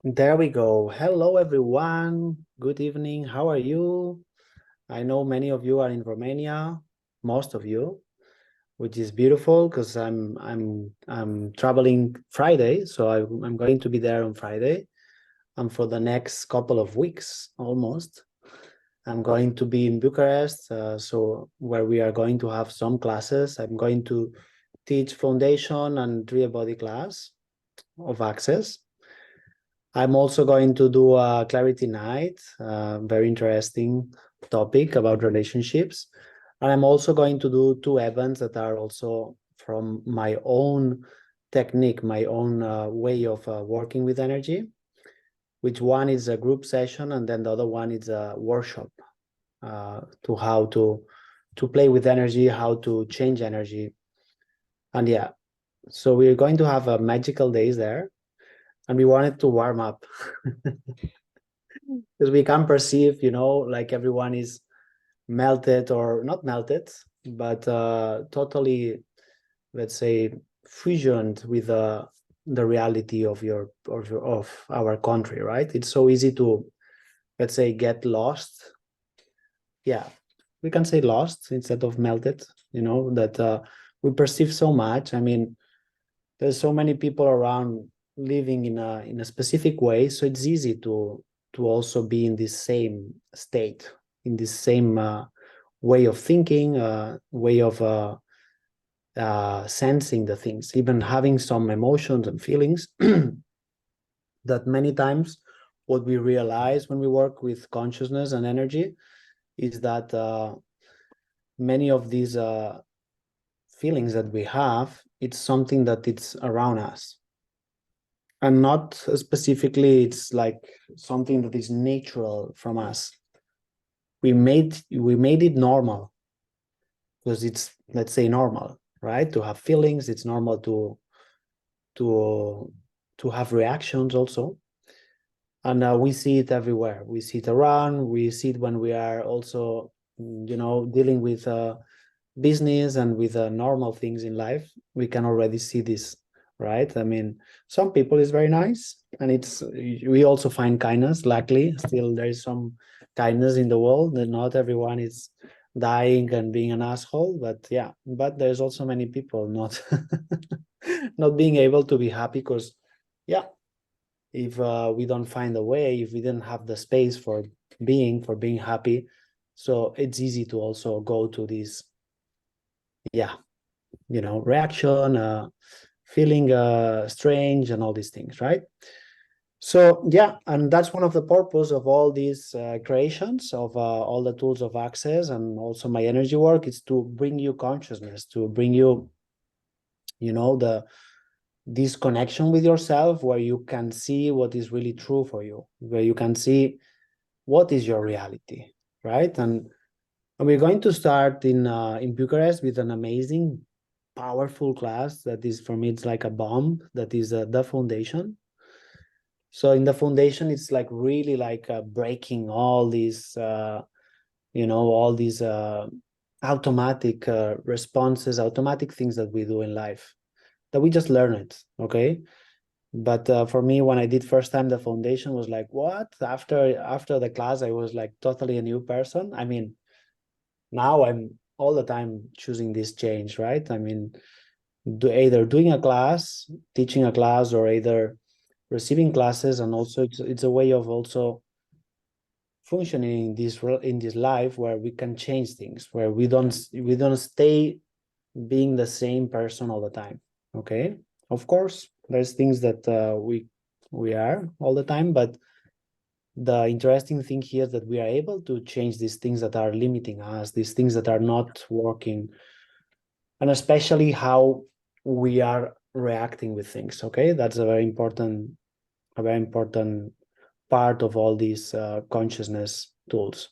There we go. Hello, everyone. Good evening. How are you? I know many of you are in Romania, most of you, which is beautiful because I'm traveling Friday, so I'm going to be there on Friday, and for the next couple of weeks, almost, I'm going to be in Bucharest, so where we are going to have some classes. I'm going to teach foundation and real body class of Access. I'm also going to do a clarity night, very interesting topic about relationships. And I'm also going to do two events that are also from my own technique, my own way of working with energy, which one is a group session and then the other one is a workshop to how to play with energy, how to change energy. And yeah, so we're going to have a magical days there and we wanted to warm up. Because we can perceive, like everyone is melted or not melted, but totally, let's say, fusioned with the reality of our country, right? It's so easy to, let's say, get lost. Yeah, we can say lost instead of melted. That we perceive so much. I mean, there's so many people around living in a specific way, so it's easy to also be in this same state, in this same way of thinking, way of sensing the things, even having some emotions and feelings. That many times what we realize when we work with consciousness and energy is that many of these feelings that we have, it's something that it's around us, and not specifically it's like something that is natural from us. We made it normal because it's, let's say, normal, right? To have feelings, it's normal to to have reactions also. And we see it everywhere. We see it around. We see it when we are also, dealing with business and with normal things in life. We can already see this, right? I mean, some people is very nice, and we also find kindness. Luckily, still there is some kindness in the world. That not everyone is dying and being an asshole, but yeah, but there's also many people not not being able to be happy because, yeah, if we don't find a way, if we didn't have the space for being happy, so it's easy to also go to this, yeah, reaction, feeling strange and all these things, right? So yeah, and that's one of the purpose of all these creations of all the tools of Access and also my energy work is to bring you consciousness, to bring you, the this connection with yourself where you can see what is really true for you, where you can see what is your reality, right? And we're going to start in Bucharest with an amazing, powerful class that is, for me, it's like a bomb. That is the foundation. So in the foundation, it's like really like breaking all these, all these automatic responses, automatic things that we do in life that we just learn it, okay? But for me, when I did first time the foundation, was like, what? After the class, I was like totally a new person. I mean, now I'm all the time choosing this change, right? I mean, either doing a class, teaching a class, or either receiving classes, and also it's a way of also functioning in this life where we can change things, where we don't stay being the same person all the time. Okay, of course, there's things that we are all the time, but the interesting thing here is that we are able to change these things that are limiting us, these things that are not working, and especially how we are reacting with things. Okay, that's a very important part of all these consciousness tools.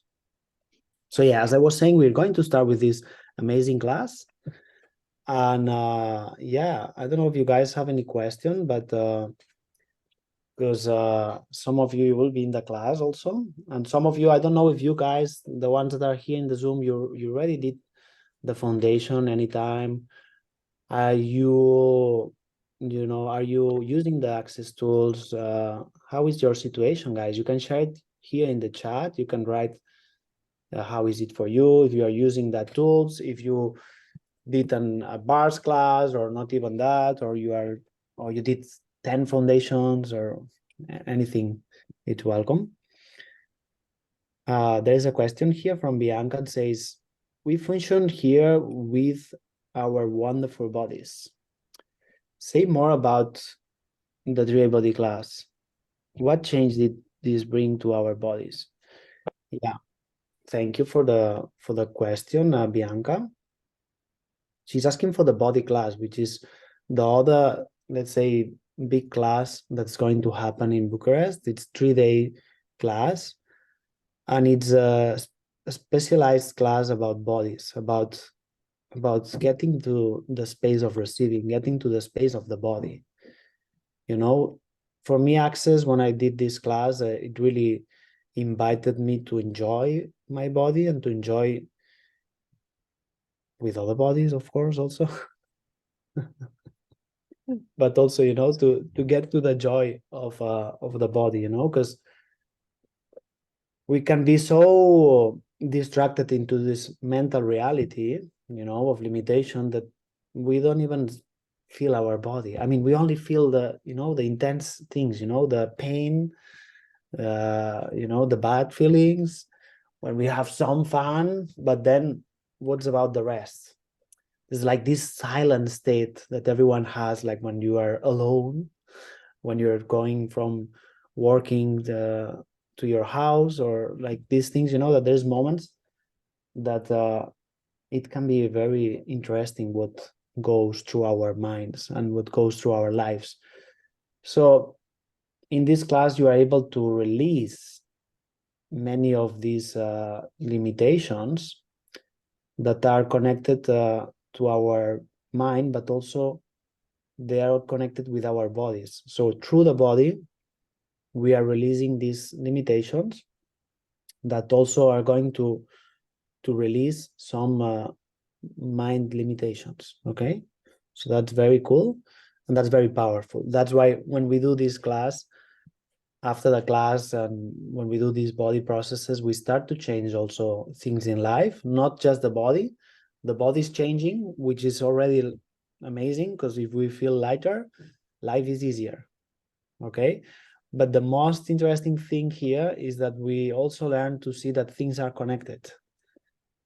So yeah, as I was saying, we're going to start with this amazing class. And yeah, I don't know if you guys have any question, but because some of you will be in the class also, and some of you, I don't know if you guys, the ones that are here in the Zoom, you already did the foundation anytime. You are you using the access tools? How is your situation, guys? You can share it here in the chat. You can write how is it for you, if you are using that tools, if you did a bars class or not even that, or you did 10 foundations or anything. It's welcome. There's a question here from Bianca that says, we function here with our wonderful bodies. Say more about the 3 body class. What change did this bring to our bodies? Yeah, thank you for the question, Bianca. She's asking for the body class, which is the other, let's say, big class that's going to happen in Bucharest. It's 3-day class, and it's a specialized class about bodies, about getting to the space of receiving, getting to the space of the body. For me, Access, when I did this class, it really invited me to enjoy my body and to enjoy with other bodies, of course, also. But also, to get to the joy of the body, because we can be so distracted into this mental reality, of limitation, that we don't even feel our body. I mean, we only feel the intense things, the pain, the bad feelings when we have some fun, but then what's about the rest? It's like this silent state that everyone has, like when you are alone, when you're going from working to your house, or like these things, that there's moments that it can be very interesting what goes through our minds and what goes through our lives. So in this class, you are able to release many of these limitations that are connected to our mind, but also they are connected with our bodies. So through the body, we are releasing these limitations that also are going to release some mind limitations. Okay, so that's very cool, and that's very powerful. That's why when we do this class, after the class, and when we do these body processes, we start to change also things in life, not just the body. The body's changing, which is already amazing, because if we feel lighter, life is easier. Okay, but the most interesting thing here is that we also learn to see that things are connected,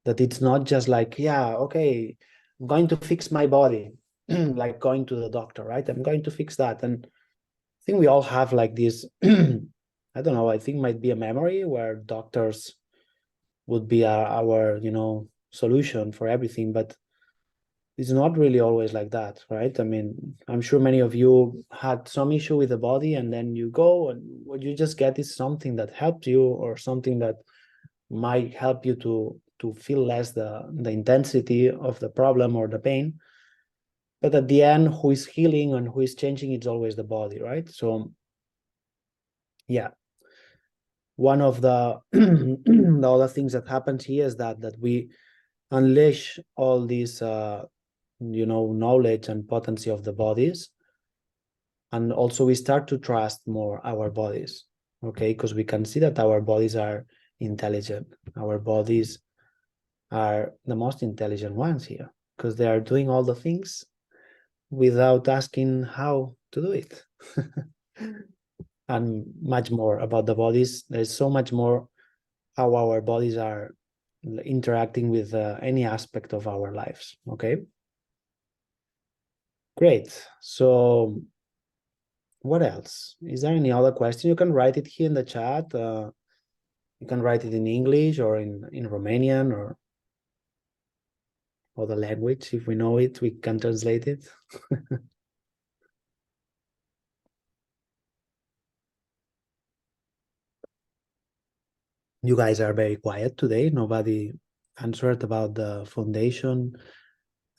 that it's not just like, yeah, okay, I'm going to fix my body, like going to the doctor, right? I'm going to fix that. And I think we all have like this, I don't know, I think might be a memory where doctors would be our solution for everything, but it's not really always like that, right? I mean, I'm sure many of you had some issue with the body, and then you go and what you just get is something that helps you, or something that might help you to feel less the intensity of the problem or the pain. But at the end, who is healing and who is changing, it's always the body, right? So yeah, one of the the other things that happens here is that we unleash all these knowledge and potency of the bodies, and also we start to trust more our bodies. Okay, because we can see that our bodies are intelligent. Our bodies are the most intelligent ones here, because they are doing all the things without asking how to do it. And much more about the bodies. There's so much more how our bodies are interacting with any aspect of our lives. Okay, great. So what else? Is there any other question? You can write it here in the chat. You can write it in English or in Romanian or other language. If we know it, we can translate it. You guys are very quiet today. Nobody answered about the foundation.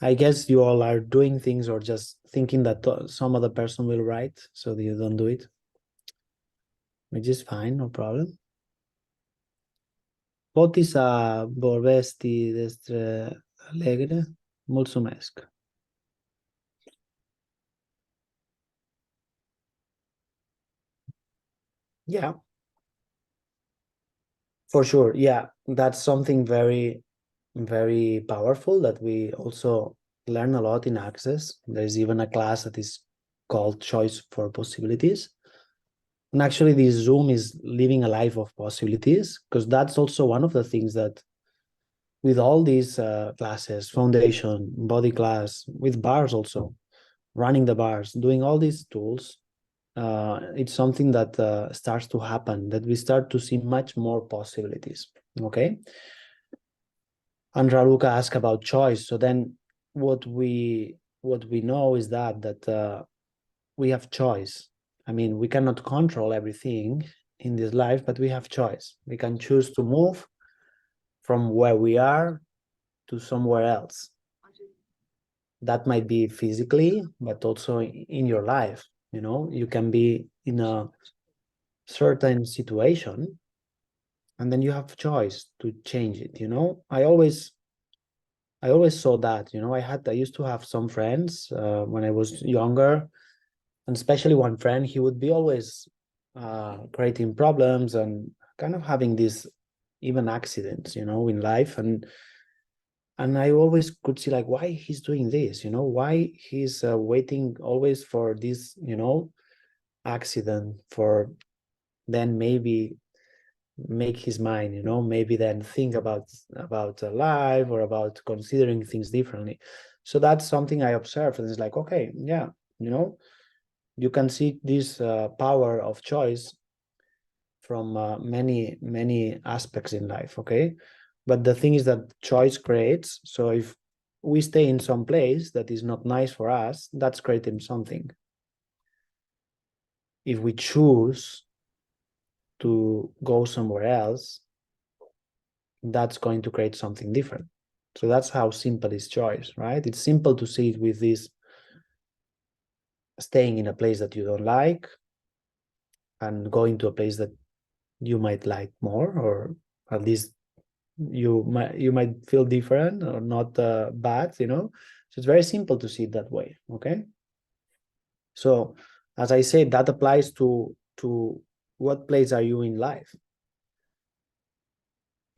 I guess you all are doing things or just thinking that some other person will write, so that you don't do it, which is fine, no problem. Potisa vorbești despre alegre? Mulțumesc. Yeah, for sure. Yeah, that's something very, very powerful that we also learn a lot in Access. There's even a class that is called Choice for Possibilities. And actually, this Zoom is living a life of possibilities, because that's also one of the things that with all these classes, foundation, body class, with bars also, running the bars, doing all these tools, it's something that starts to happen, that we start to see much more possibilities. Okay. And Raluca asked about choice. So then what we know is that we have choice. I mean, we cannot control everything in this life, but we have choice. We can choose to move from where we are to somewhere else. That might be physically, but also in your life. You know, you can be in a certain situation and then you have choice to change it. You know, I always saw that. You know, I used to have some friends when I was younger, and especially one friend, he would be always creating problems and kind of having these even accidents, you know, in life. And I always could see like why he's doing this, you know, why he's waiting always for this, you know, accident for then maybe make his mind, you know, maybe then think about life or about considering things differently. So that's something I observed, and it's like, okay, yeah, you know, you can see this power of choice from many aspects in life. Okay, but the thing is that choice creates. So if we stay in some place that is not nice for us, that's creating something. If we choose to go somewhere else, that's going to create something different. So that's how simple is choice, right? It's simple to see it with this staying in a place that you don't like and going to a place that you might like more, or at least you might feel different or not bad, you know. So it's very simple to see it that way. Okay. So as I said, that applies to what place are you in life.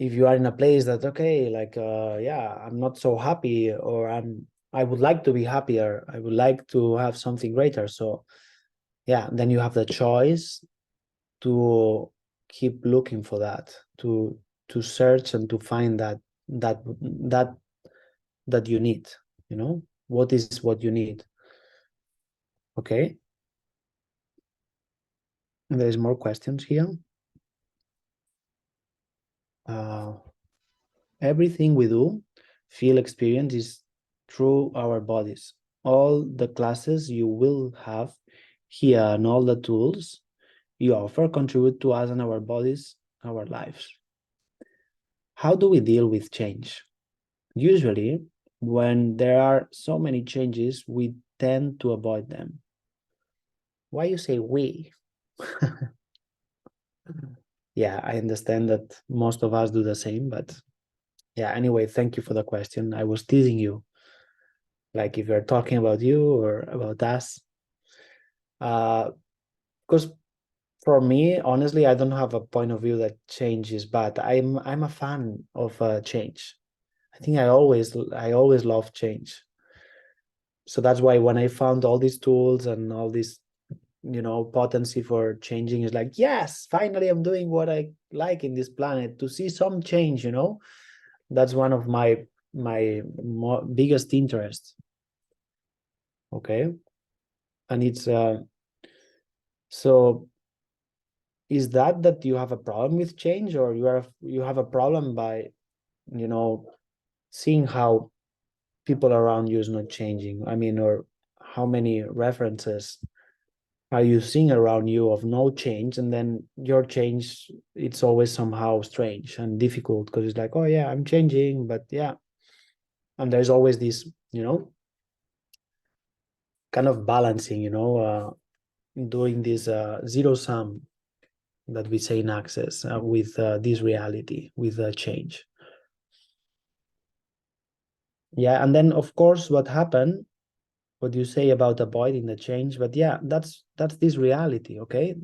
If you are in a place that, okay, like yeah, I'm not so happy, or I would like to be happier, I would like to have something greater. So yeah, then you have the choice to keep looking for that, to search and to find that that that you need, you know, what is what you need. Okay. And there's more questions here. uh, Everything we do, feel, experience is through our bodies. All the classes you will have here and all the tools you offer contribute to us and our bodies, our lives. How do we deal with change? Usually, when there are so many changes, we tend to avoid them. Why you say we? Yeah, I understand that most of us do the same, but yeah, anyway, thank you for the question. I was teasing you, like if you're talking about you or about us. Because for me, honestly, I don't have a point of view that change is bad. I'm a fan of change. I think I always love change. So that's why when I found all these tools and all this, you know, potency for changing, is like, yes, finally I'm doing what I like in this planet, to see some change, you know. That's one of my biggest interests. Okay. And it's so is that you have a problem with change, or you have a problem by, you know, seeing how people around you is not changing? I mean, or how many references are you seeing around you of no change, and then your change, it's always somehow strange and difficult, because it's like, oh yeah, I'm changing, but yeah. And there's always this, you know, kind of balancing, you know, doing this zero sum that we say in Access with this reality, with change. Yeah, and then of course, what happened? What you say about avoiding the change, but yeah, that's this reality. Okay,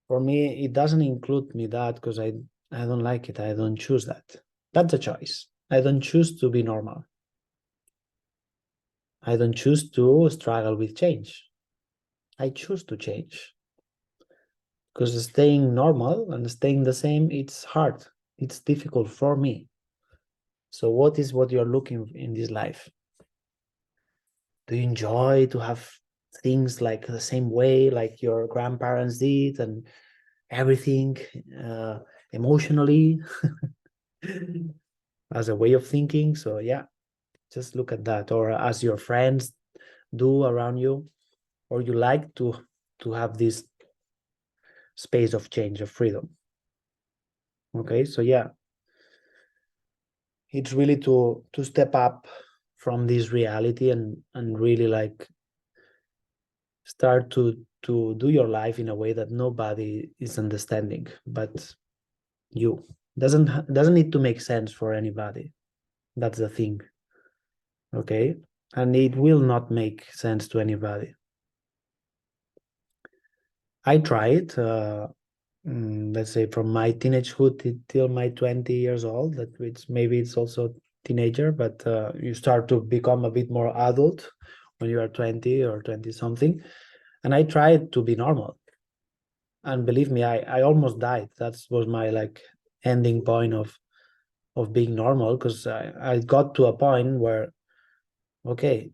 For me, it doesn't include me that because I don't like it. I don't choose that. That's a choice. I don't choose to be normal. I don't choose to struggle with change. I choose to change because staying normal and staying the same, it's hard. It's difficult for me. So what is what you're looking in this life? Do you enjoy to have things like the same way like your grandparents did and everything emotionally as a way of thinking? So yeah, just look at that, or as your friends do around you, or you like to have this space of change, of freedom. Okay, so yeah, it's really to step up from this reality and really like start to do your life in a way that nobody is understanding but you. Doesn't need to make sense for anybody. That's the thing. Okay, and it will not make sense to anybody. I tried let's say from my teenagehood till my 20 years old, that which maybe it's also teenager, but you start to become a bit more adult when you are 20 or 20 something. And I tried to be normal, and believe me, I almost died. That was my like ending point of being normal, because I got to a point where, okay,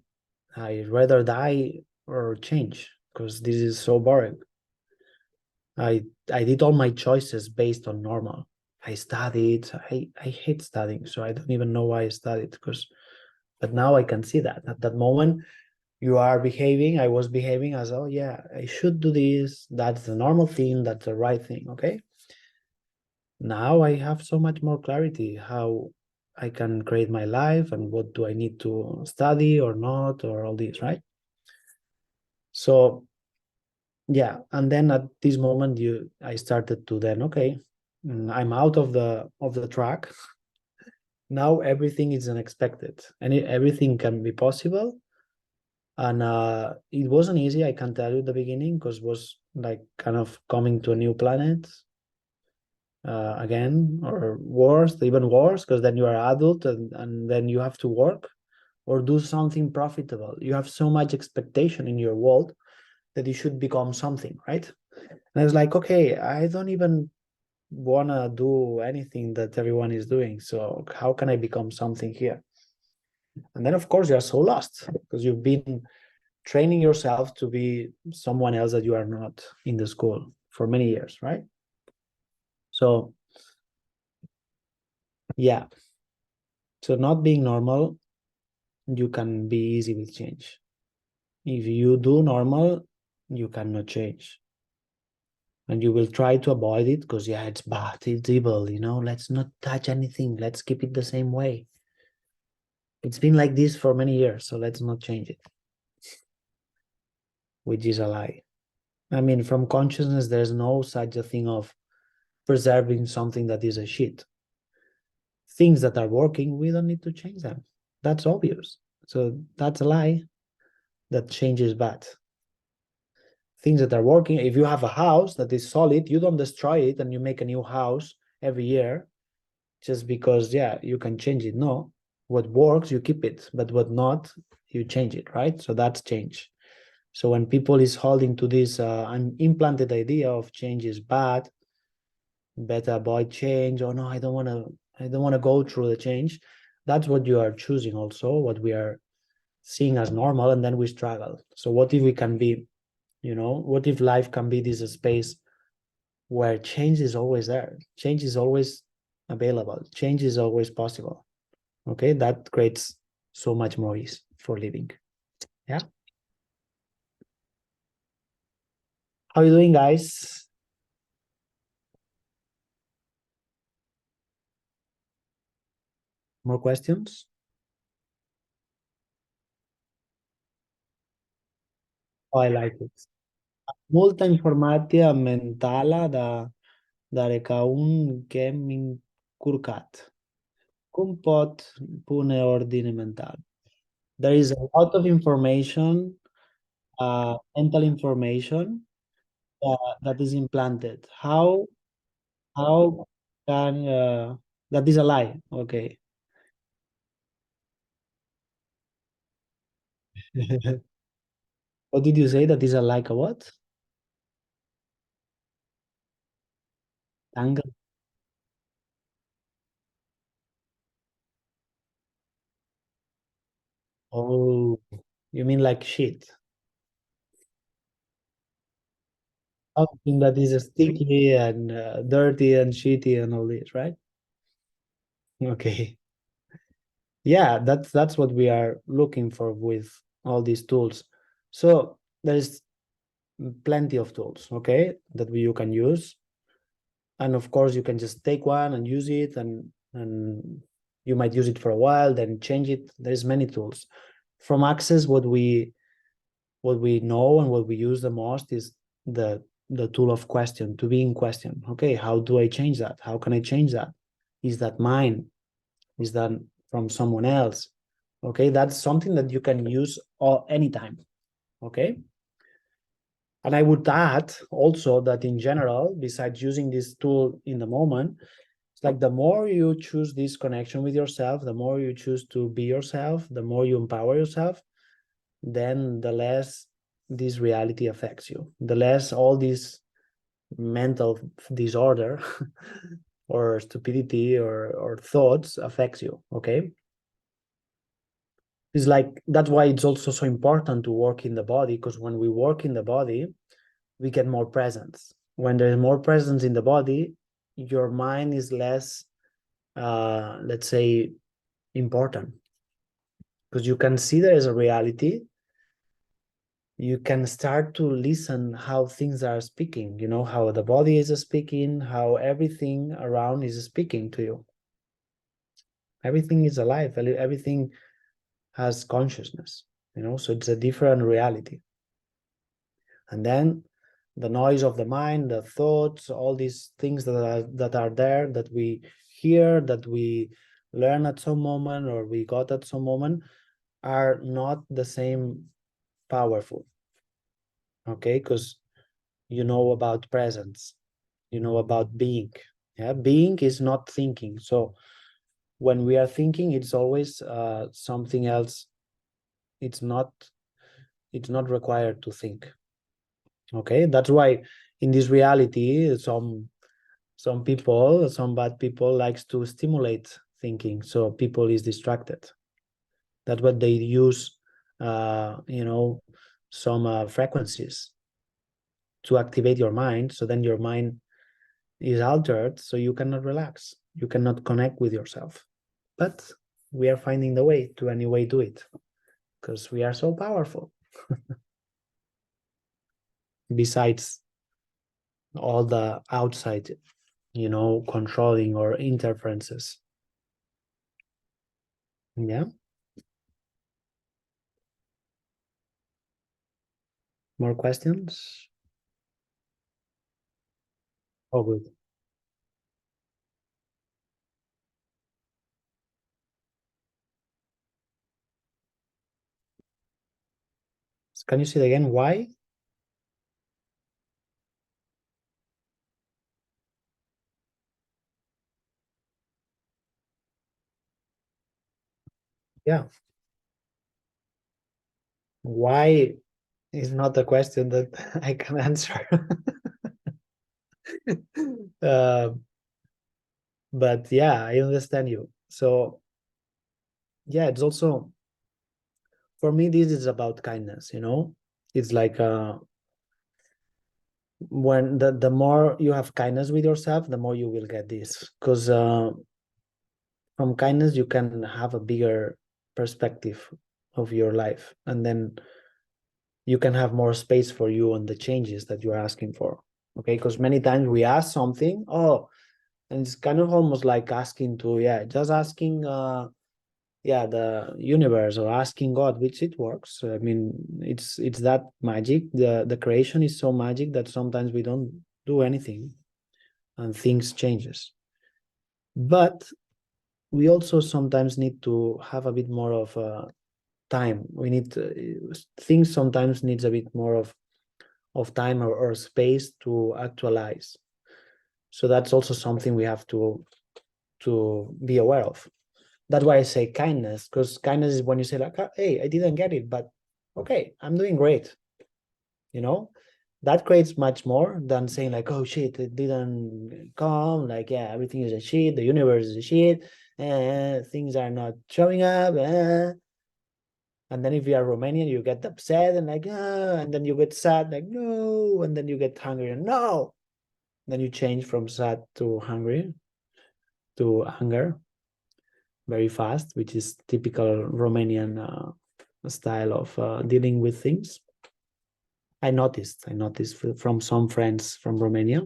I rather die or change because this is so boring. I did all my choices based on normal. I studied. I hate studying, so I don't even know why I studied. Because, but now I can see that at that moment you are behaving. I was behaving as, oh yeah, I should do this. That's the normal thing. That's the right thing. Okay. Now I have so much more clarity how I can create my life and what do I need to study or not, or all this, right? So yeah, and then at this moment I started to then, okay, I'm out of the track. Now everything is unexpected and everything can be possible. And it wasn't easy, I can tell you at the beginning, because it was like kind of coming to a new planet again, or worse, even worse, because then you are adult and then you have to work or do something profitable. You have so much expectation in your world that you should become something, right? And I was like, okay, I don't even want to do anything that everyone is doing. So how can I become something here? And then, of course, you're so lost because you've been training yourself to be someone else that you are not in the school for many years, right? So, yeah. So, not being normal, you can be easy with change. If you do normal, you cannot change. And you will try to avoid it because, yeah, it's bad, it's evil, let's not touch anything, let's keep it the same way. It's been like this for many years, so let's not change it, which is a lie. I mean, from consciousness, there's no such a thing of preserving something that is a shit. Things that are working, we don't need to change them. That's obvious. So that's a lie that change is bad. Things that are working, if you have a house that is solid, you don't destroy it and you make a new house every year just because, yeah, you can change it. No, what works, you keep it, but what not, you change it, right? So that's change. So when people is holding to this implanted idea of change is bad, better avoid change, or no, I don't want to go through the change. That's what you are choosing also, what we are seeing as normal, and then we struggle. So what if we can be, what if life can be this space where change is always there, change is always available, change is always possible. Okay, that creates so much more ease for living. Yeah. How are you doing, guys? More questions? Oh, I like it. Multa informația mentală, dar e ca un game încurcat. Cum pot pune ordine mental? There is a lot of information, mental information, that is implanted. How can that is a lie? Okay. What did you say? That is a like a what? Tangle. Oh, you mean like shit? Something that is sticky and dirty and shitty and all this, right? Okay. Yeah, that's what we are looking for with all these tools. So there's plenty of tools, okay, that you can use. And of course, you can just take one and use it, and you might use it for a while, then change it. There's many tools. From Access, what we know and what we use the most is the tool of question, to be in question. Okay, how do I change that? How can I change that? Is that mine? Is that from someone else? Okay, that's something that you can use all anytime. Okay. And I would add also that in general, besides using this tool in the moment, it's like the more you choose this connection with yourself, the more you choose to be yourself, the more you empower yourself, then the less this reality affects you, the less all this mental disorder or stupidity or thoughts affects you. Okay. It's like that's why it's also so important to work in the body, because when we work in the body, we get more presence. When there's more presence in the body, your mind is less, let's say, important, because you can see there is a reality. You can start to listen how things are speaking, how the body is speaking, how everything around is speaking to you. Everything is alive, everything has consciousness, so it's a different reality. And then the noise of the mind, the thoughts, all these things that are there, that we hear, that we learn at some moment or we got at some moment, are not the same powerful. Okay, because you know about presence, you know about being. Yeah, being is not thinking. So when we are thinking, it's always something else. It's not required to think. Okay, that's why in this reality, some people, some bad people likes to stimulate thinking, so people is distracted. That's what they use, some frequencies to activate your mind, so then your mind is altered, so you cannot relax, you cannot connect with yourself. But we are finding the way to anyway do it, because we are so powerful. Besides all the outside, controlling or interferences. Yeah. More questions? Oh, good. Can you say it again? Why? Yeah. Why is not a question that I can answer. uh, but yeah, I understand you. So yeah, it's also, for me, this is about kindness. It's like when the more you have kindness with yourself, the more you will get this. Because from kindness, you can have a bigger perspective of your life. And then you can have more space for you on the changes that you're asking for. Okay, because many times we ask something, and it's kind of almost like asking to, yeah, just asking yeah, the universe, or asking God, which it works. I mean, it's that magic. The creation is so magic that sometimes we don't do anything and things changes. But we also sometimes need to have a bit more of time. We need things sometimes needs a bit more of of time or space to actualize. So that's also something we have to be aware of. That's why I say kindness, because kindness is when you say like, hey, I didn't get it, but okay, I'm doing great. You know, that creates much more than saying like, oh shit, it didn't come. Like, yeah, everything is a shit. The universe is a shit. Things are not showing up. And then if you are Romanian, you get upset and like, and then you get sad, like, no. And then you get hungry and no. Then you change from sad to hungry to anger very fast, which is typical Romanian style of dealing with things. I noticed from some friends from Romania.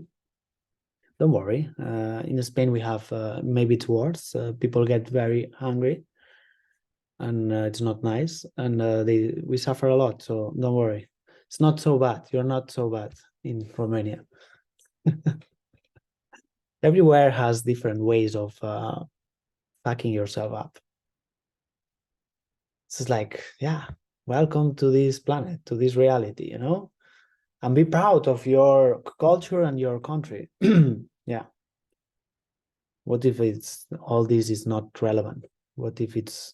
Don't worry. In Spain, we have maybe it's worse. People get very angry, and it's not nice, and we suffer a lot. So don't worry. It's not so bad. You're not so bad in Romania. Everywhere has different ways of fucking yourself up. It's like, yeah, welcome to this planet, to this reality, you know? And be proud of your culture and your country. Yeah. What if it's all this is not relevant? What if it's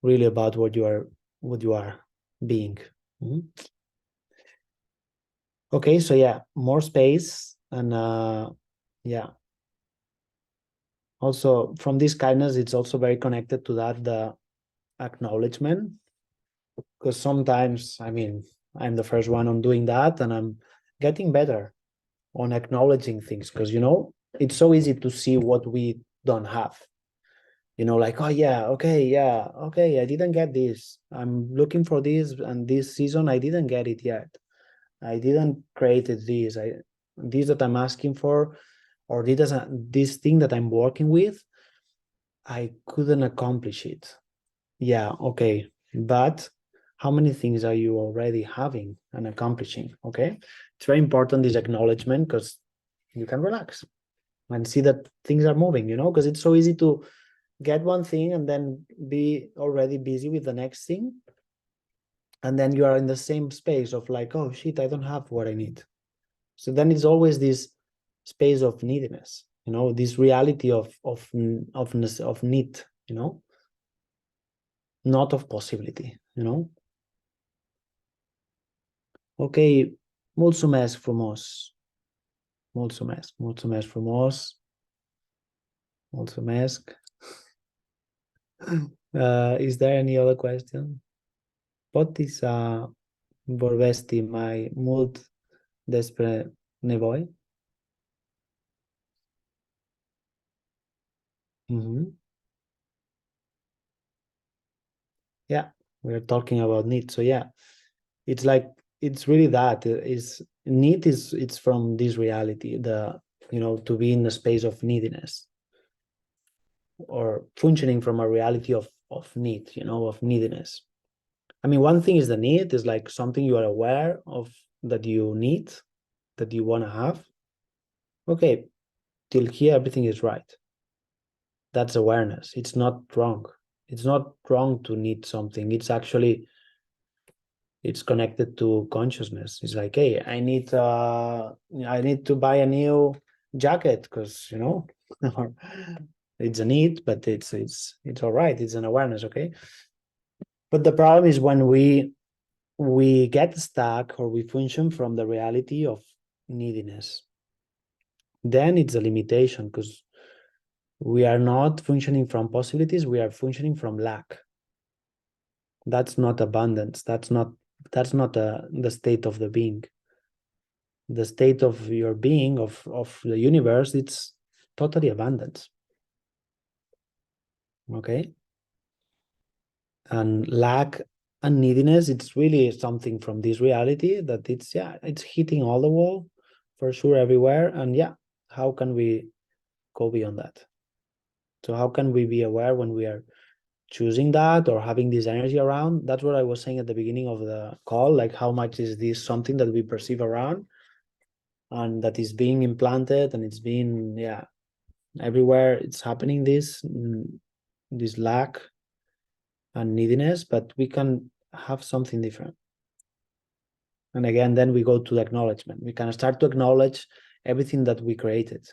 really about what you are being? Mhm. Okay, so yeah, more space and yeah. Also from this kindness, it's also very connected to that the acknowledgement, because sometimes, I mean, I'm the first one on doing that, and I'm getting better on acknowledging things, because it's so easy to see what we don't have. Like, oh yeah, okay, I didn't get this. I'm looking for this, and this season I didn't get it yet. I didn't create this that I'm asking for, or this thing that I'm working with, I couldn't accomplish it. Yeah, okay. But how many things are you already having and accomplishing? Okay. It's very important, this acknowledgement, because you can relax and see that things are moving, because it's so easy to get one thing and then be already busy with the next thing. And then you are in the same space of like, oh shit, I don't have what I need. So then it's always this space of neediness, this reality of need, not of possibility. Ok, mulțumesc frumos. Mulțumesc frumos. Mulțumesc. Is there any other question? Poți să vorbești mai mult despre nevoi? Mm-hmm. Yeah, we're talking about need. So yeah, it's like, it's really that is need is it's from this reality, to be in the space of neediness, or functioning from a reality of need, of neediness. I mean, one thing is the need is like something you are aware of that you need, that you want to have. Okay, till here everything is right. That's awareness. It's not wrong. It's not wrong to need something. It's connected to consciousness. It's like, hey, I need to buy a new jacket because it's a need, but it's all right. It's an awareness, okay? But the problem is when we get stuck, or we function from the reality of neediness. Then it's a limitation, because we are not functioning from possibilities, we are functioning from lack. That's not abundance. That's not the state of the being. The state of your being, of the universe, it's totally abundance. Okay? And lack and neediness, it's really something from this reality that it's hitting all the wall, for sure, everywhere. And yeah, how can we go beyond that? So how can we be aware when we are choosing that or having this energy around? That's what I was saying at the beginning of the call, like how much is this something that we perceive around, and that is being implanted, and it's being, everywhere it's happening, this lack and neediness, but we can have something different. And again, then we go to the acknowledgement. We can start to acknowledge everything that we created,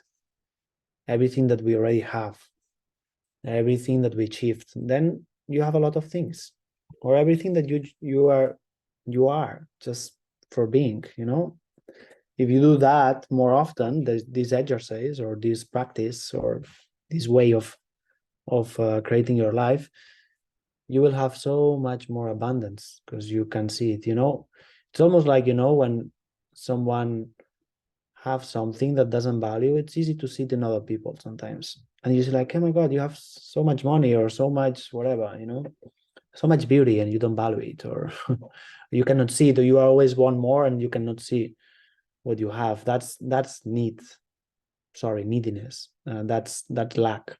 everything that we already have, everything that we achieved. Then you have a lot of things, or everything that you are just for being. If you do that more often, this exercise or this practice or this way of creating your life, you will have so much more abundance because you can see it. It's almost like when someone have something that doesn't value, it's easy to see it in other people sometimes, and you see like, oh my god, you have so much money or so much whatever, so much beauty, and you don't value it, or you cannot see it, or you always want more and you cannot see what you have. That's need. Sorry, neediness. That's lack.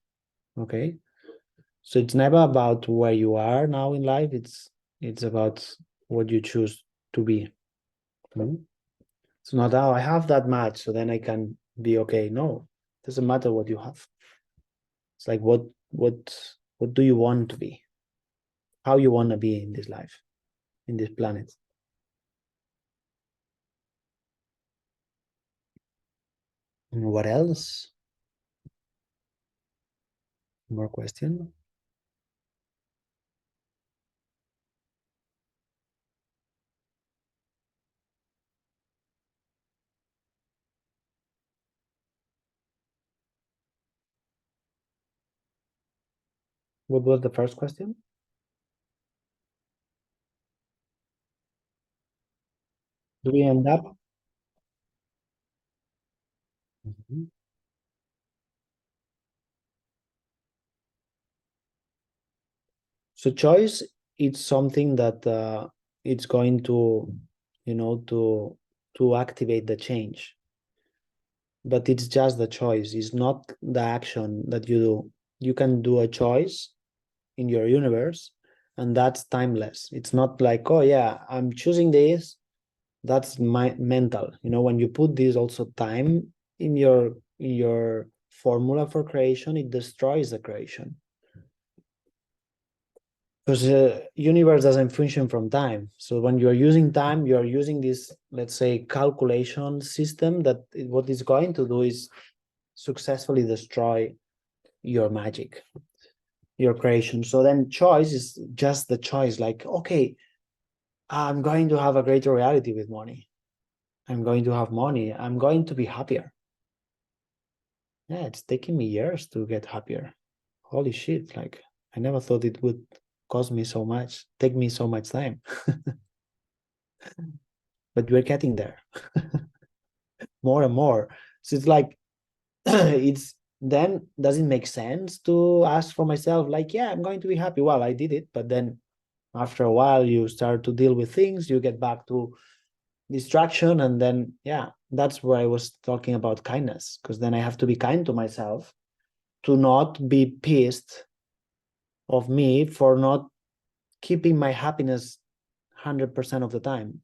Okay, so it's never about where you are now in life. It's about what you choose to be. Hmm? It's not, oh, I have that much, so then I can be okay. No, it doesn't matter what you have. It's like what do you want to be? How you want to be in this life, in this planet. And what else? More question? What was the first question? Do we end up? Mhm. So choice, it's something that it's going to, to activate the change. But it's just the choice. It's not the action that you do. You can do a choice in your universe, and that's timeless. It's not like, oh yeah, I'm choosing this. That's my mental. When you put this also time in your formula for creation, it destroys the creation. Because the universe doesn't function from time. So when you're using time, you're using this, let's say, calculation system that what it's going to do is successfully destroy your magic, your creation. So then choice is just the choice, like, okay, I'm going to have a greater reality with money. I'm going to have money. I'm going to be happier. Yeah, it's taking me years to get happier. Holy shit, like I never thought it would cost me so much, take me so much time. But we're getting there more and more. So it's like it's then does it make sense to ask for myself, like, yeah, I'm going to be happy. Well, I did it, but then after a while you start to deal with things, you get back to distraction, and then yeah, that's where I was talking about kindness, because then I have to be kind to myself to not be pissed of me for not keeping my happiness 100% of the time.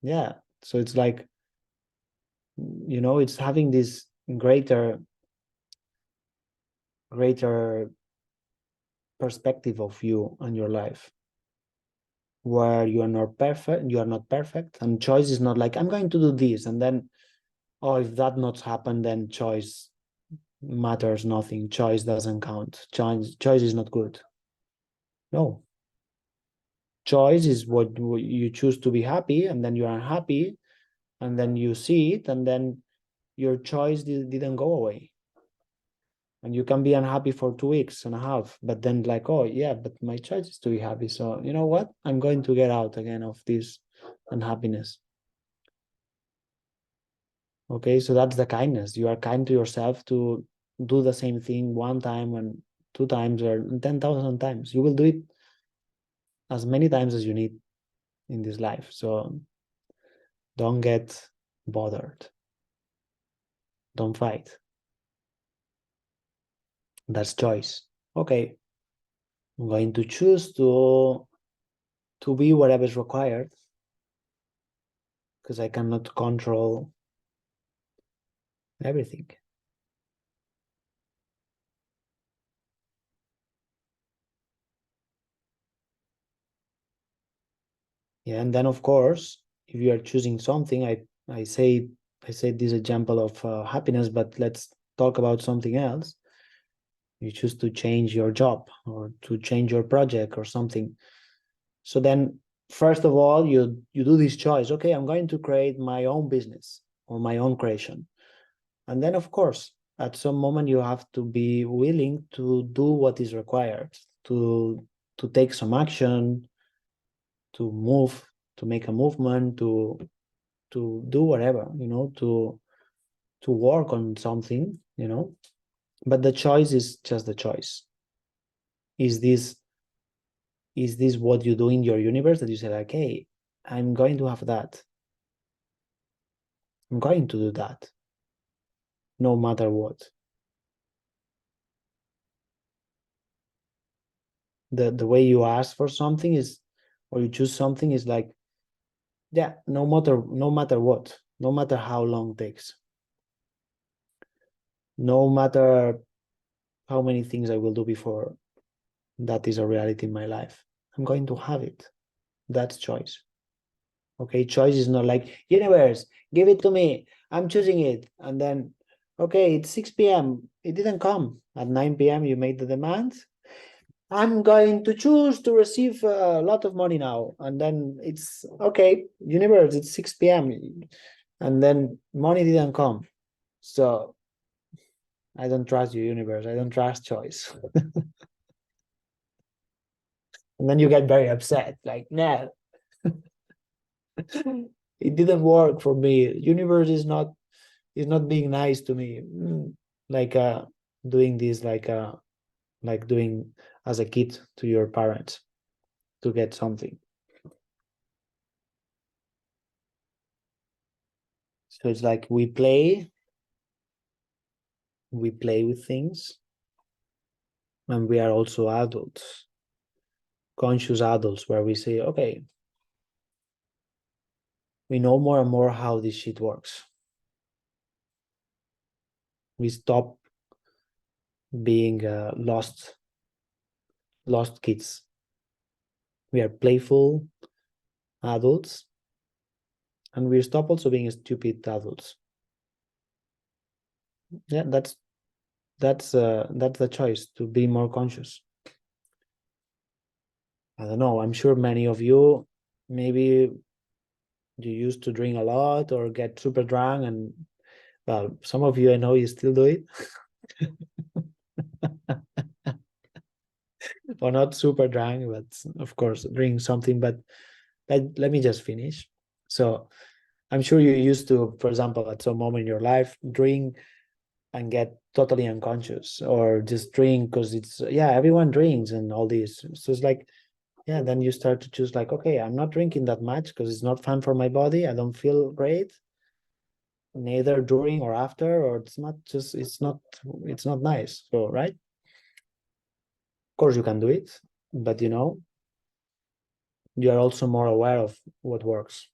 Yeah, so it's like, it's having this greater perspective of you and your life, where you are not perfect, and choice is not like, I'm going to do this, and then, oh, if that not happen, then choice matters nothing, choice doesn't count, choice is not good. No, choice is what you choose to be happy, and then you're unhappy, and then you see it, and then your choice didn't go away, and you can be unhappy for 2 weeks and a half, but then like, oh yeah, but my choice is to be happy, so you know what, I'm going to get out again of this unhappiness. Okay, so that's the kindness. You are kind to yourself to do the same thing one time and two times or 10,000 times. You will do it as many times as you need in this life. So don't get bothered. Don't fight. That's choice. Okay, I'm going to choose to be whatever is required, because I cannot control everything. Yeah, and then of course, if you are choosing something, I say this example of happiness, but let's talk about something else. You choose to change your job or to change your project or something. So then, first of all, you do this choice. Okay, I'm going to create my own business or my own creation. And then, of course, at some moment you have to be willing to do what is required, to take some action, to move, to make a movement, to do whatever, to work on something, But the choice is just the choice. Is this what you do in your universe, that you say like, hey, I'm going to have that. I'm going to do that, no matter what. The way you ask for something is, or you choose something is like, yeah, no matter what, no matter how long it takes, no matter how many things I will do before that is a reality in my life, I'm going to have it. That's choice. Okay, choice is not like, universe, give it to me, I'm choosing it, and then, okay, it's 6 p.m, it didn't come. At 9 p.m you made the demand, I'm going to choose to receive a lot of money now, and then it's okay, universe, it's 6 p.m, and then money didn't come. So I don't trust you, universe, I don't trust choice. And then you get very upset, like, no, it didn't work for me, universe is not being nice to me. Like doing this, like doing as a kid to your parents to get something. So it's like we play with things, and we are also adults, conscious adults, where we say, okay, we know more and more how this shit works. We stop being lost kids. We are playful adults, and we stop also being stupid adults. Yeah, that's the choice, to be more conscious. I don't know, I'm sure many of you, maybe you used to drink a lot or get super drunk, and well, some of you I know you still do it. Or not super drunk, but of course drink something. But let me just finish. So I'm sure you used to, for example, at some moment in your life, drink and get totally unconscious, or just drink because it's, yeah, everyone drinks and all this. So it's like, yeah, then you start to choose like, okay, I'm not drinking that much because it's not fun for my body, I don't feel great, neither during or after, or it's not nice. So, right, of course you can do it, but you are also more aware of what works.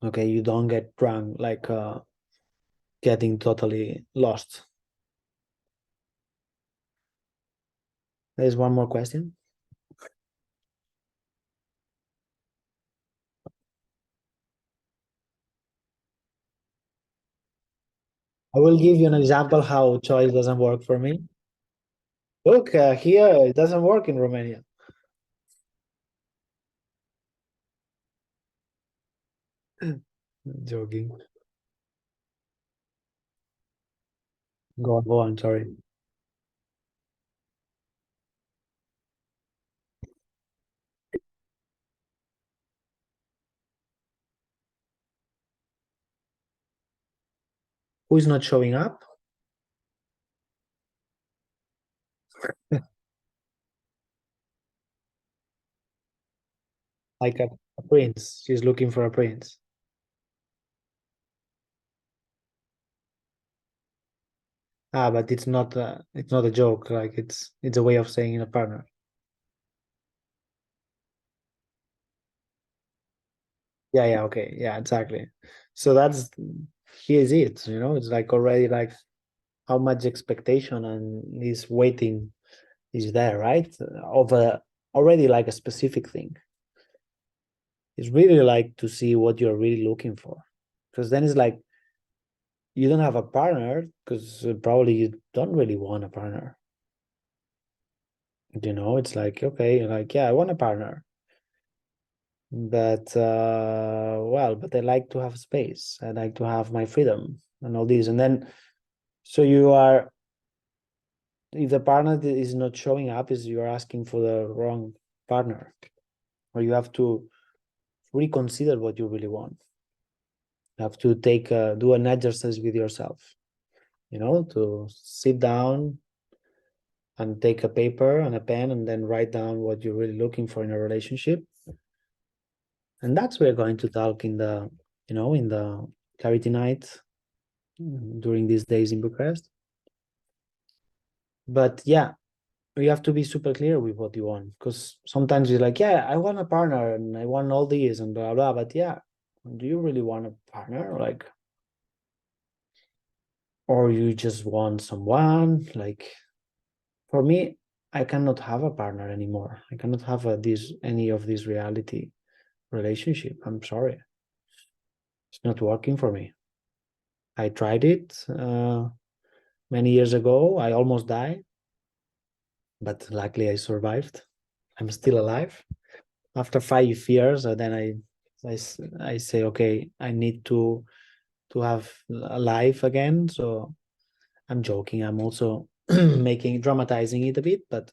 Okay, you don't get drunk, like getting totally lost. There's one more question. I will give you an example how choice doesn't work for me. Look, here it doesn't work in Romania. Joking. Go on, sorry. Who is not showing up? Like a prince. She's looking for a prince. Ah, but it's not a joke. Like it's a way of saying a partner. Yeah, yeah, okay, yeah, exactly. So that's here's it. It's like already like how much expectation and this waiting is there, right? Of already like a specific thing. It's really like to see what you're really looking for, because then it's like you don't have a partner because probably you don't really want a partner. It's like, okay, like, yeah, I want a partner, but but I like to have space. I like to have my freedom and all this. And then, so you are, if the partner is not showing up, is you're asking for the wrong partner, or you have to reconsider what you really want. You have to do an exercise with yourself, to sit down and take a paper and a pen and then write down what you're really looking for in a relationship. And that's we're going to talk in the clarity night during these days in Bucharest. But yeah, you have to be super clear with what you want, because sometimes you're like, yeah, I want a partner and I want all these and blah blah. But yeah, do you really want a partner? Like, or you just want someone? Like, for me, I cannot have a partner anymore. I cannot have any of this reality relationship. I'm sorry, it's not working for me. I tried it many years ago. I almost died, but luckily I survived. I'm still alive. After 5 years, then I say, okay, I need to have a life again. So I'm joking. I'm also dramatizing it a bit, but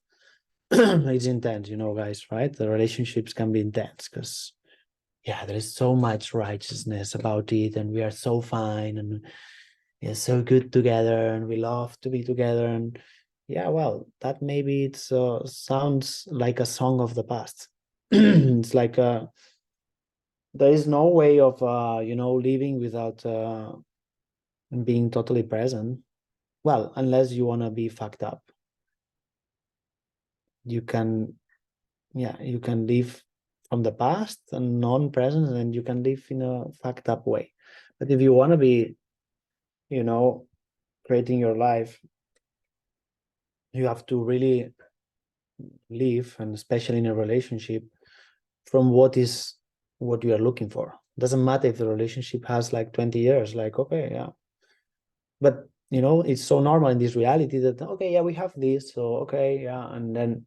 it's intense, guys, right? The relationships can be intense because yeah, there is so much righteousness about it, and we are so fine, and we are so good together, and we love to be together, and yeah, well, that maybe it sounds like a song of the past. It's like there is no way of living without being totally present. Well, unless you want to be fucked up, you can, yeah, you can live from the past and non-present, and you can live in a fucked up way. But if you want to be, you know creating your life, you have to really live, and especially in a relationship, from what you are looking for. Doesn't matter if the relationship has like 20 years, like, okay, yeah, but it's so normal in this reality that, okay, yeah, we have this, so okay, yeah, and then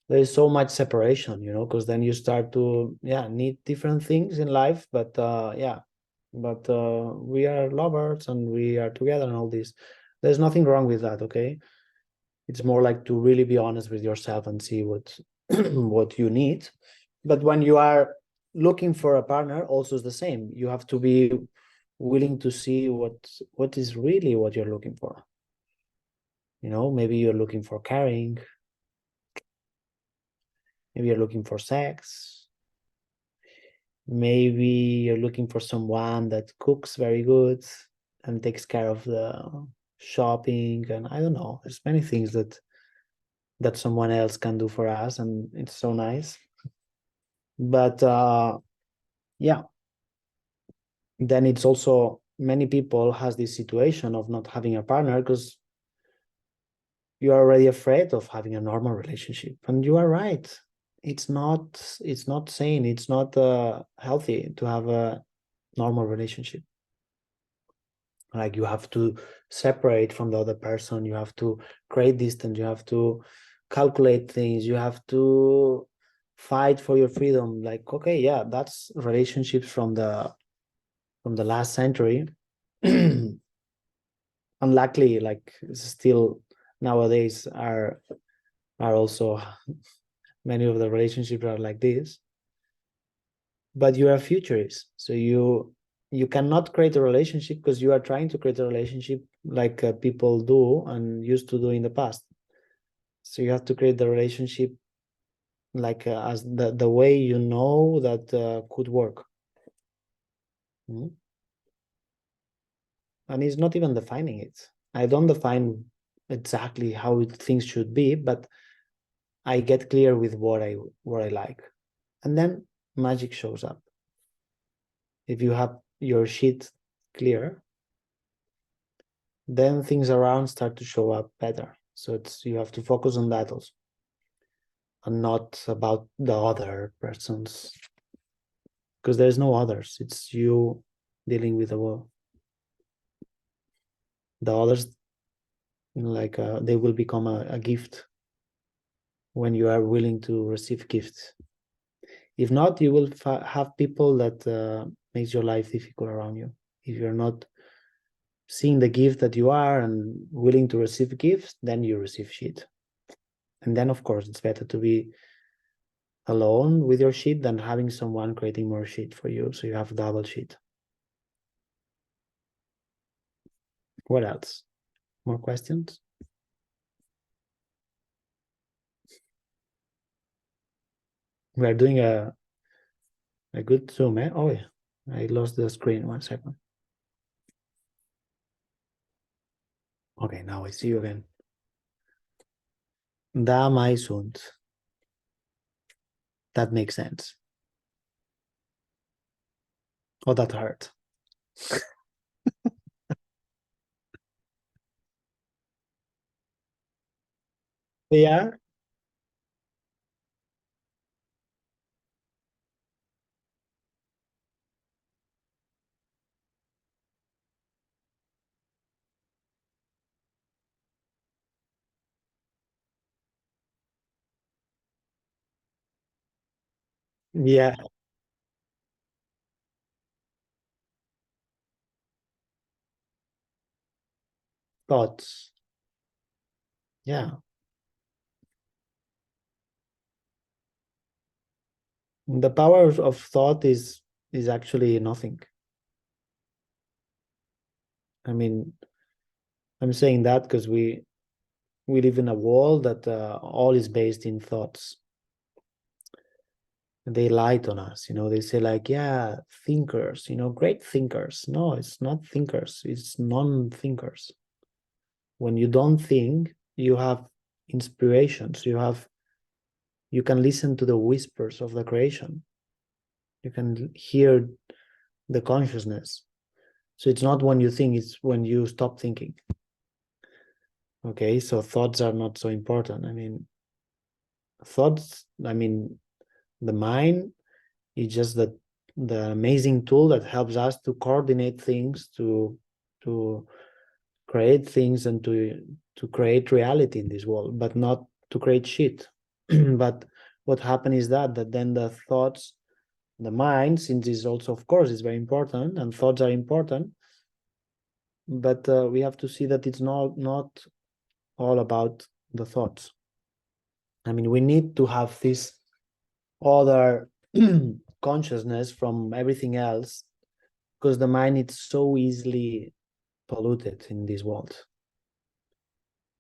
there is so much separation, because then you start to, yeah, need different things in life, but yeah, but we are lovers and we are together and all this. There's nothing wrong with that, okay? It's more like to really be honest with yourself and see what what you need. But when you are looking for a partner, also is the same. You have to be willing to see what is really what you're looking for. Maybe you're looking for caring, maybe you're looking for sex, maybe you're looking for someone that cooks very good and takes care of the shopping, and I don't know, there's many things that someone else can do for us, and it's so nice. But yeah, then it's also, many people has this situation of not having a partner because you are already afraid of having a normal relationship, and you are right. It's not sane, it's not healthy to have a normal relationship. Like, you have to separate from the other person, you have to create distance, you have to calculate things, you have to fight for your freedom. Like, okay, yeah, that's relationships from the last century. Unluckily, like, still nowadays are also many of the relationships are like this. But you are a futurist, so you cannot create a relationship because you are trying to create a relationship like people do and used to do in the past. So you have to create the relationship like as the way that could work. Mhm. And it's not even defining it. I don't define exactly how things should be, but I get clear with what I like, and then magic shows up. If you have your shit clear, then things around start to show up better. So you have to focus on that also, and not about the other person's because there's no others. It's you dealing with the world. The others, like they will become a gift when you are willing to receive gifts. If not, you will have people that makes your life difficult around you. If you're not seeing the gift that you are and willing to receive gifts, then you receive shit. And then, of course, it's better to be alone with your shit than having someone creating more shit for you, so you have double shit. What else? More questions? We are doing a good Zoom, eh? Oh, yeah. I lost the screen. 1 second. Okay, now I see you again. Da mai sunt. That makes sense. Oh, that hurt. Yeah. Yeah. Thoughts. Yeah. The power of thought is actually nothing. I mean, I'm saying that because we live in a world that all is based in thoughts. They lied on us, they say like, yeah, thinkers, great thinkers. No, it's not thinkers, it's non-thinkers. When you don't think, you have inspirations, you can listen to the whispers of the creation, you can hear the consciousness. So it's not when you think, it's when you stop thinking. Okay, so thoughts are not so important. The mind is just the amazing tool that helps us to coordinate things, to create things, and to create reality in this world, but not to create shit. But what happened is that then the thoughts, the mind, since is also, of course, is very important, and thoughts are important, but we have to see that it's not all about the thoughts. We need to have this other consciousness from everything else, because the mind is so easily polluted in this world,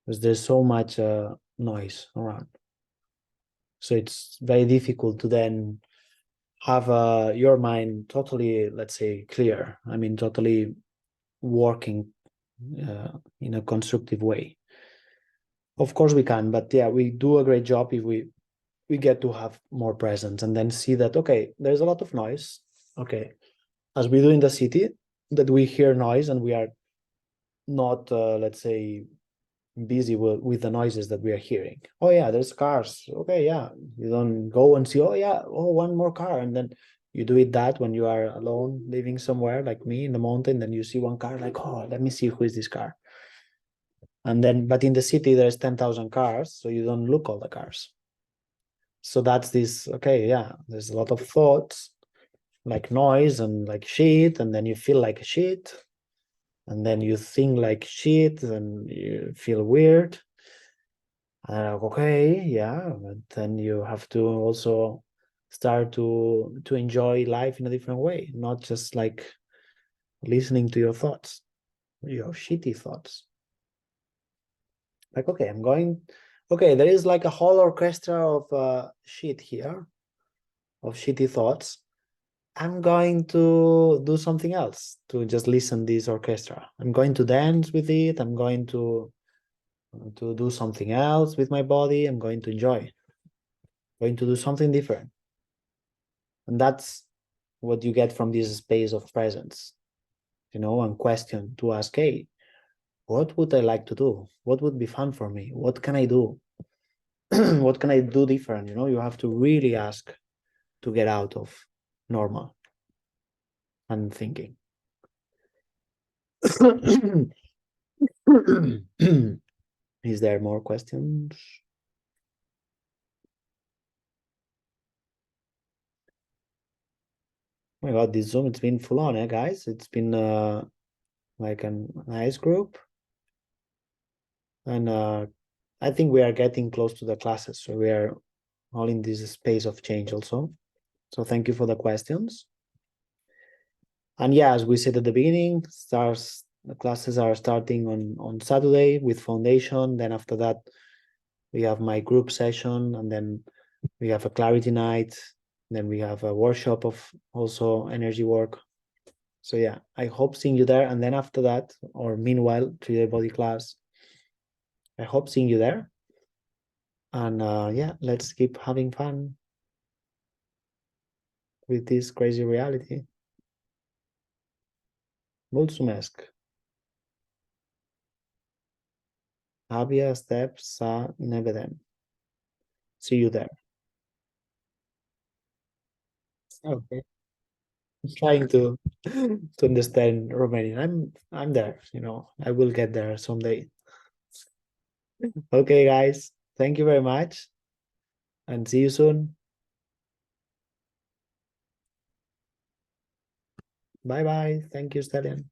because there's so much noise around. So it's very difficult to then have your mind totally, let's say, clear. Totally working in a constructive way. Of course we can, but yeah, we do a great job if we get to have more presence and then see that, okay, there's a lot of noise. Okay, as we do in the city, that we hear noise and we are not, let's say, busy with the noises that we are hearing. Oh yeah, there's cars. Okay, yeah, you don't go and see, oh yeah, oh, one more car, and then you do it that when you are alone living somewhere like me in the mountain, then you see one car, like, oh, let me see who is this car. And then, but in the city there's 10,000 cars, so you don't look all the cars. So that's this, okay, yeah, there's a lot of thoughts, like noise and like shit, and then you feel like shit, and then you think like shit and you feel weird. Okay, yeah, but then you have to also start to enjoy life in a different way, not just like listening to your thoughts, your shitty thoughts. Like, okay, okay, there is like a whole orchestra of shit here, of shitty thoughts. I'm going to do something else to just listen this orchestra. I'm going to dance with it. I'm going to do something else with my body. I'm going to enjoy, going to do something different. And that's what you get from this space of presence, and question to ask, hey, what would I like to do? What would be fun for me? What can I do? What can I do different? You have to really ask to get out of normal. and thinking. Is there more questions? Oh my God, this Zoom, it's been full on, guys? It's been like a nice group. And I think we are getting close to the classes. So we are all in this space of change also. So thank you for the questions. And yeah, as we said at the beginning, the classes are starting on Saturday with foundation. Then after that, we have my group session, and then we have a clarity night. Then we have a workshop of also energy work. So yeah, I hope seeing you there. And then after that, or meanwhile, 3-day body class, I hope seeing you there. And yeah, let's keep having fun with this crazy reality. Mulțumesc. Abia step să ne vedem. See you there. Okay. I'm trying to understand Romanian. I'm there, I will get there someday. Okay, guys. Thank you very much and see you soon. Bye bye. Thank you, Stallion.